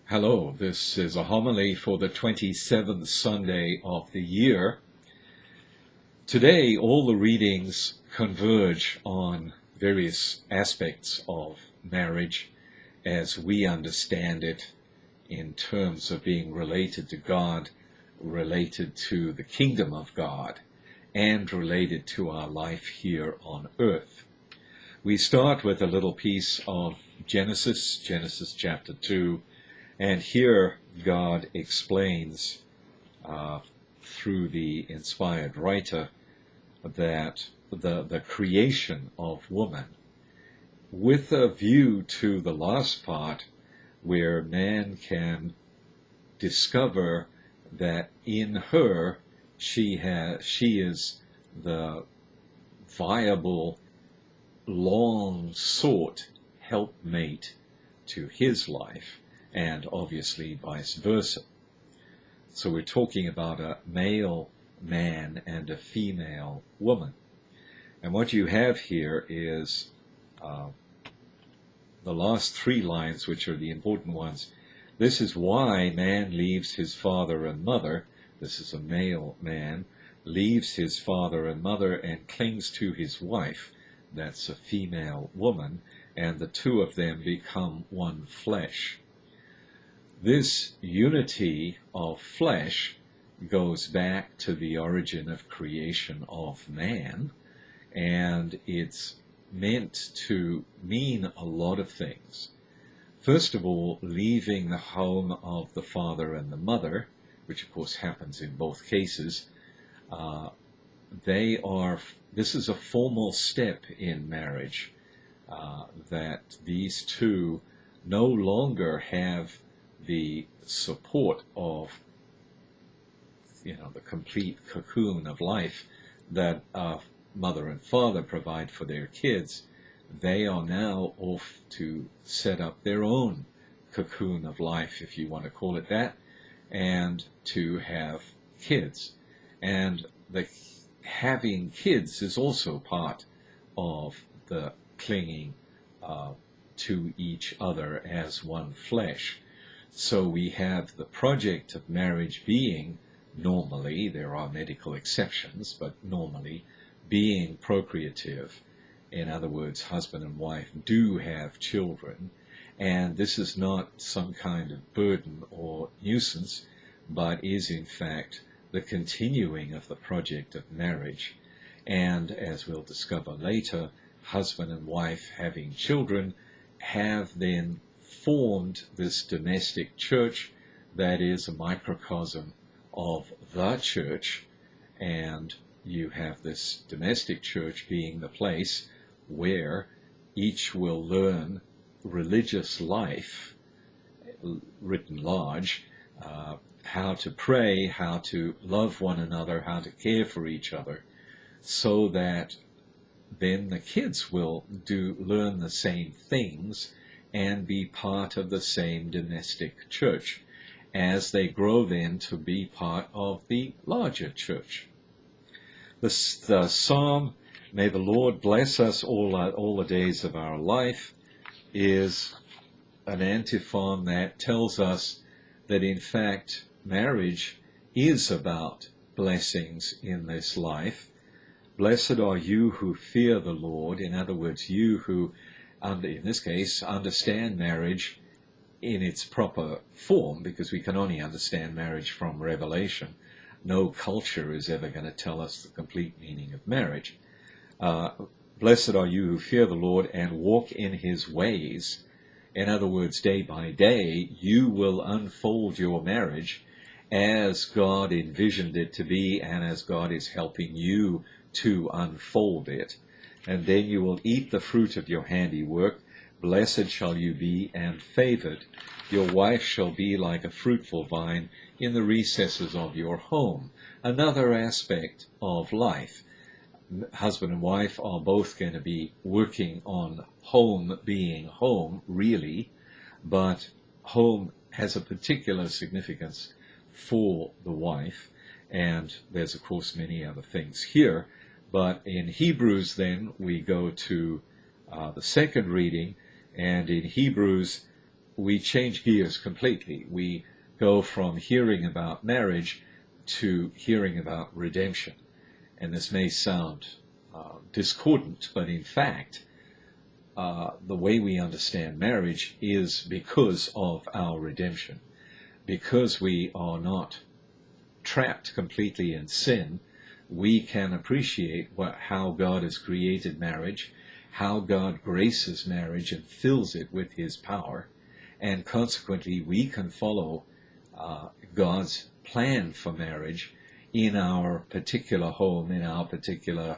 Hello, this is a homily for the 27th Sunday of the year. Today, all the readings converge on various aspects of marriage as we understand it in terms of being related to God, related to the kingdom of God, and related to our life here on earth. We start with a little piece of Genesis chapter 2, and here God explains through the inspired writer that the creation of woman, with a view to the last part where man can discover that in her she is the viable, long-sought helpmate to his life, and obviously vice versa. So we're talking about a male man and a female woman. And what you have here is the last three lines, which are the important ones. This is why man leaves his father and mother. This is a male man, leaves his father and mother and clings to his wife. That's a female woman, and the two of them become one flesh. This unity of flesh goes back to the origin of creation of man, and it's meant to mean a lot of things. First of all, leaving the home of the father and the mother, which of course happens in both cases, this is a formal step in marriage, that these two no longer have the support of, the complete cocoon of life that mother and father provide for their kids. They are now off to set up their own cocoon of life, if you want to call it that, and to have kids. And having kids is also part of the clinging to each other as one flesh. So we have the project of marriage being normally, there are medical exceptions, but normally being procreative. In other words, husband and wife do have children, and this is not some kind of burden or nuisance, but is in fact the continuing of the project of marriage. And as we'll discover later, husband and wife having children have then formed this domestic church that is a microcosm of the church, and you have this domestic church being the place where each will learn religious life, written large, how to pray, how to love one another, how to care for each other, so that then the kids will learn the same things and be part of the same domestic church as they grow then to be part of the larger church. The psalm, "May the Lord bless us all the days of our life," is an antiphon that tells us that in fact marriage is about blessings in this life. Blessed are you who fear the Lord. In other words, you who, in this case, understand marriage in its proper form, because we can only understand marriage from revelation. No culture is ever going to tell us the complete meaning of marriage. Blessed are you who fear the Lord and walk in his ways. In other words, day by day, you will unfold your marriage as God envisioned it to be and as God is helping you to unfold it. And then you will eat the fruit of your handiwork. Blessed shall you be and favored. Your wife shall be like a fruitful vine in the recesses of your home. Another aspect of life. Husband and wife are both going to be working on home being home, really, but home has a particular significance for the wife, and there's of course many other things here. But in Hebrews then we go to the second reading, and in Hebrews we change gears completely. We go from hearing about marriage to hearing about redemption. And this may sound discordant, but in fact, the way we understand marriage is because of our redemption. Because we are not trapped completely in sin, we can appreciate how God has created marriage, how God graces marriage and fills it with his power, and consequently we can follow God's plan for marriage in our particular home, in our particular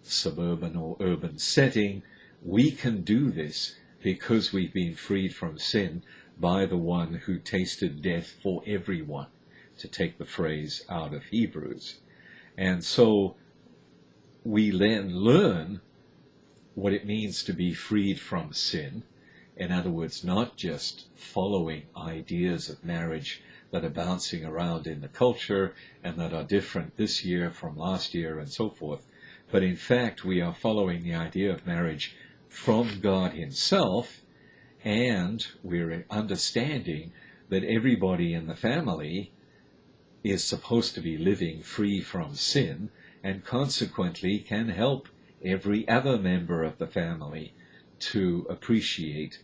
suburban or urban setting. We can do this because we've been freed from sin by the one who tasted death for everyone, to take the phrase out of Hebrews. And so we then learn what it means to be freed from sin. In other words, not just following ideas of marriage that are bouncing around in the culture and that are different this year from last year and so forth, but in fact we are following the idea of marriage from God himself, and we're understanding that everybody in the family is supposed to be living free from sin, and consequently can help every other member of the family to appreciate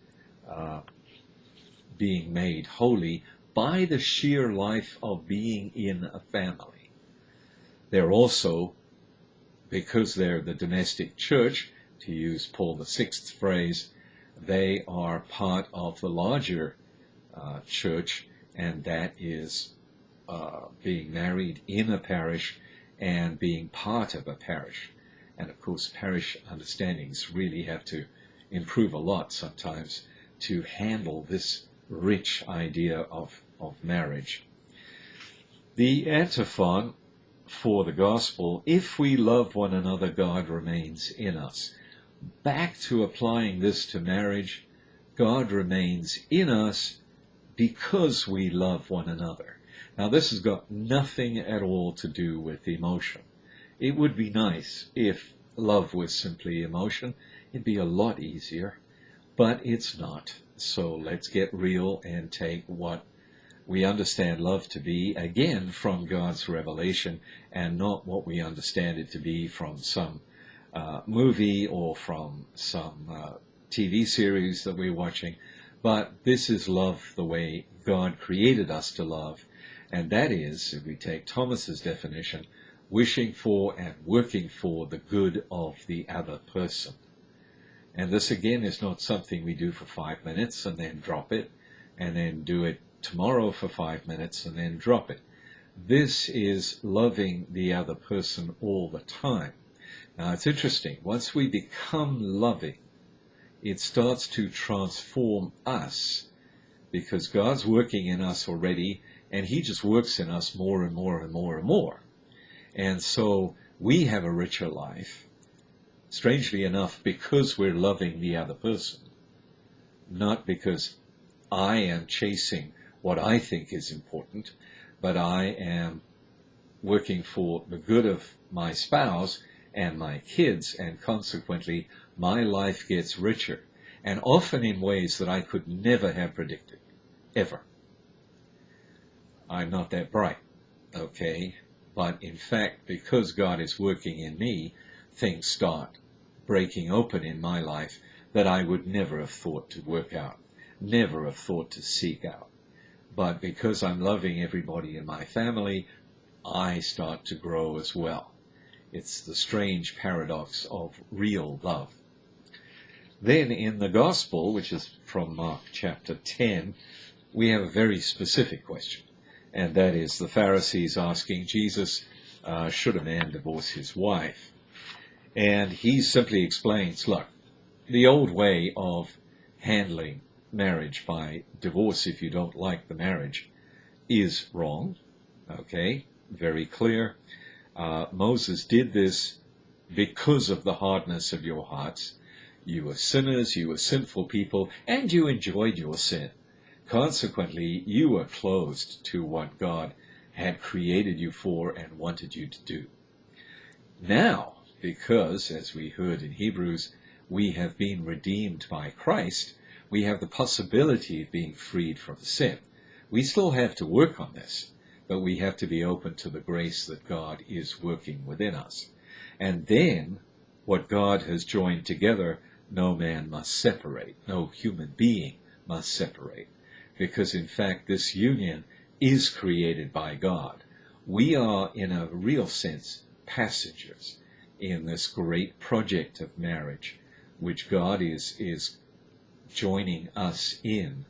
being made holy by the sheer life of being in a family. They're also, because they're the domestic church, to use Paul VI's phrase, they are part of the larger church, and that is being married in a parish and being part of a parish. And of course, parish understandings really have to improve a lot sometimes to handle this rich idea of marriage. The antiphon for the gospel, if we love one another, God remains in us. Back to applying this to marriage, God remains in us because we love one another. Now, this has got nothing at all to do with emotion. It would be nice if love was simply emotion. It'd be a lot easier, but it's not. So let's get real and take what we understand love to be, again, from God's revelation, and not what we understand it to be from some movie or from some TV series that we're watching. But this is love the way God created us to love. And that is, if we take Thomas's definition, wishing for and working for the good of the other person. And this, again, is not something we do for 5 minutes and then drop it, and then do it tomorrow for 5 minutes and then drop it. This is loving the other person all the time. Now, it's interesting. Once we become loving, it starts to transform us, because God's working in us already, and he just works in us more and more and more and more. And so we have a richer life, strangely enough, because we're loving the other person, not because I am chasing what I think is important, but I am working for the good of my spouse and my kids, and consequently my life gets richer, and often in ways that I could never have predicted, ever. I'm not that bright, okay? But in fact, because God is working in me, things start breaking open in my life that I would never have thought to work out, never have thought to seek out. But because I'm loving everybody in my family, I start to grow as well. It's the strange paradox of real love. Then in the Gospel, which is from Mark chapter 10, we have a very specific question. And that is the Pharisees asking Jesus, should a man divorce his wife? And he simply explains, look, the old way of handling marriage by divorce if you don't like the marriage is wrong. Okay, very clear. Moses did this because of the hardness of your hearts. You were sinners, you were sinful people, and you enjoyed your sin. Consequently, you were closed to what God had created you for and wanted you to do. Now, because, as we heard in Hebrews, we have been redeemed by Christ, We have the possibility of being freed from sin. We still have to work on this, but we have to be open to the grace that God is working within us. And then, what God has joined together, no man must separate, no human being must separate, because in fact this union is created by God. We are, in a real sense, passengers in this great project of marriage, which God is joining us in,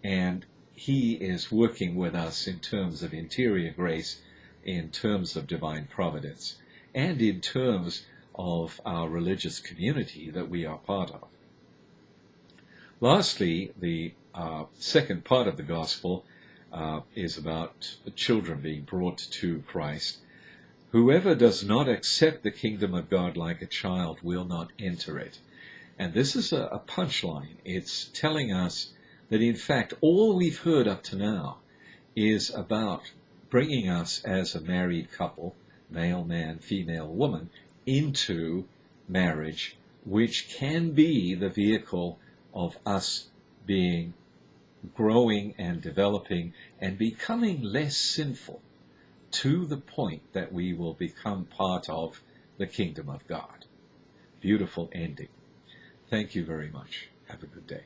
and He is working with us in terms of interior grace, in terms of divine providence, and in terms of our religious community that we are part of. Lastly, the second part of the gospel is about children being brought to Christ. Whoever does not accept the kingdom of God like a child will not enter it. And this is a punchline. It's telling us that in fact all we've heard up to now is about bringing us as a married couple, male man, female woman, into marriage, which can be the vehicle of us being growing and developing and becoming less sinful to the point that we will become part of the kingdom of God. Beautiful ending. Thank you very much. Have a good day.